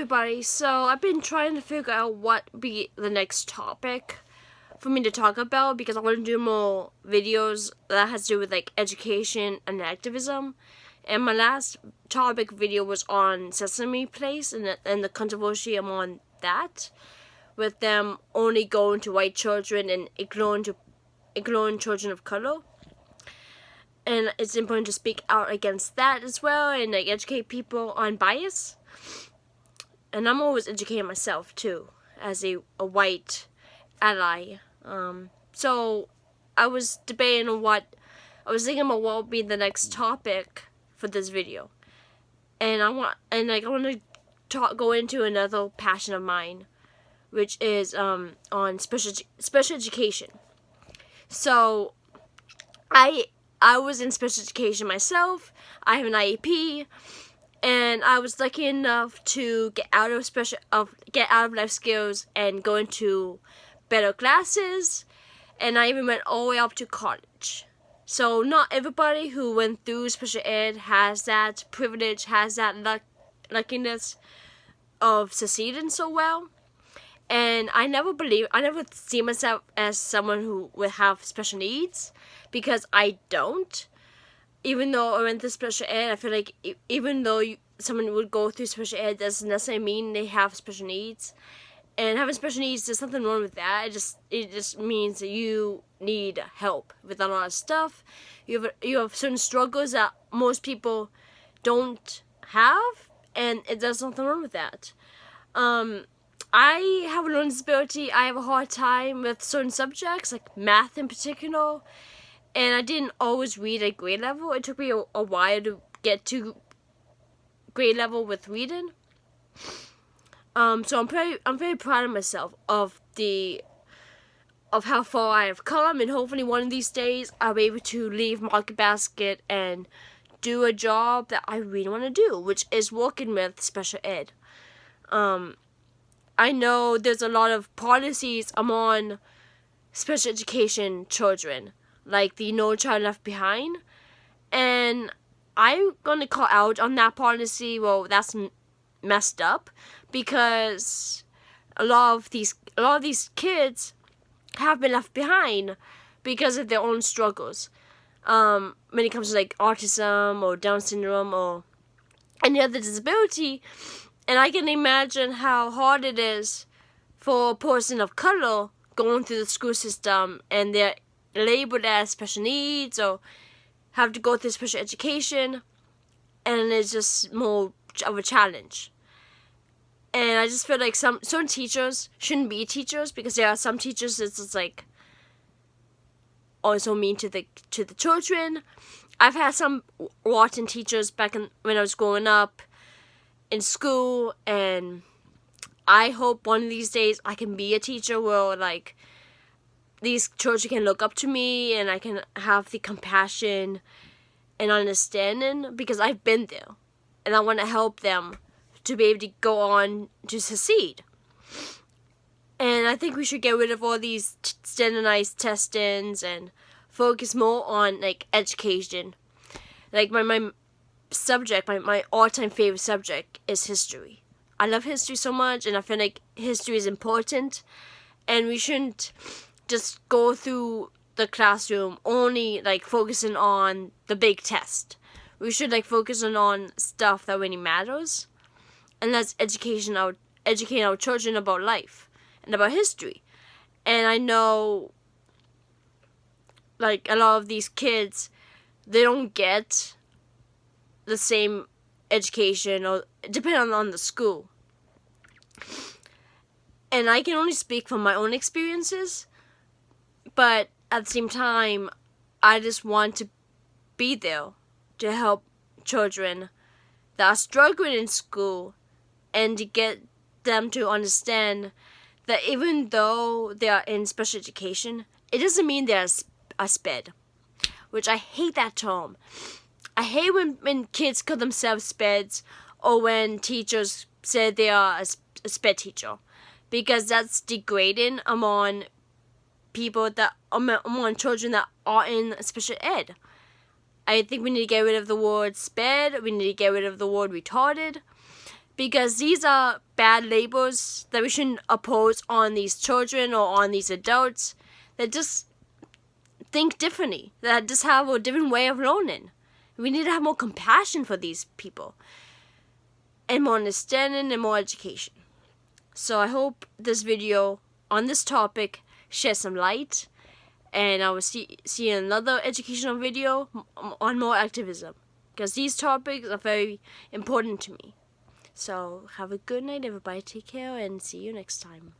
everybody. So I've been trying to figure out what be the next topic for me to talk about because I want to do more videos that has to do with like education and activism. And my last topic video was on Sesame Place and the controversy among that, with them only going to white children and ignoring children of color. And it's important to speak out against that as well and like educate people on bias. And I'm always educating myself too as a white ally. So I was debating on I was thinking about what would be the next topic for this video. And I want to go into another passion of mine, which is on special education. So I was in special education myself. I have an IEP, and I was lucky enough to get out of life skills and go into better classes, and I even went all the way up to college. So not everybody who went through special ed has that privilege, has that luckiness of succeeding so well. And I never see myself as someone who would have special needs, because I don't. Even though I went through special ed, I feel like even though someone would go through special ed, doesn't necessarily mean they have special needs. And having special needs, there's nothing wrong with that. It just means that you need help with a lot of stuff. You have certain struggles that most people don't have, and there's nothing wrong with that. I have a learning disability. I have a hard time with certain subjects, like math in particular. And I didn't always read at grade level. It took me a while to get to grade level with reading. So I'm very proud of myself of how far I have come, and hopefully one of these days I'll be able to leave Market Basket and do a job that I really want to do, which is working with special ed. I know there's a lot of policies among special education children, like the No Child Left Behind, and I'm gonna call out on that policy. Well, that's messed up, because a lot of these kids have been left behind because of their own struggles. When it comes to like autism or Down syndrome or any other disability. And I can imagine how hard it is for a person of color going through the school system and they're labeled as special needs or have to go through special education, and it's just more of a challenge. And I just feel like certain teachers shouldn't be teachers, because there are some teachers that's just like also mean to the children. I've had some rotten teachers when I was growing up in school, and I hope one of these days I can be a teacher where like these children can look up to me and I can have the compassion and understanding, because I've been there and I want to help them to be able to go on to succeed. And I think we should get rid of all these standardized testings and focus more on like education. Like my subject, my all-time favorite subject is history. I love history so much, and I feel like history is important, and we shouldn't just go through the classroom only like focusing on the big test. We should like focus on stuff that really matters, and that's educating our children about life and about history. And I know like a lot of these kids, they don't get the same education, or depending on the school. And I can only speak from my own experiences, but at the same time, I just want to be there to help children that are struggling in school, and to get them to understand that even though they are in special education, it doesn't mean they're a SPED, which I hate that term. I hate when kids call themselves SPEDs, or when teachers say they are a SPED teacher, because that's degrading among children that are in special ed. I think we need to get rid of the word SPED. We need to get rid of the word retarded. because these are bad labels that we shouldn't oppose on these children or on these adults that just think differently, that just have a different way of learning. We need to have more compassion for these people and more understanding and more education. So I hope this video on this topic sheds some light, and I will see you in another educational video on more activism, because these topics are very important to me. So have a good night, everybody. Take care and see you next time.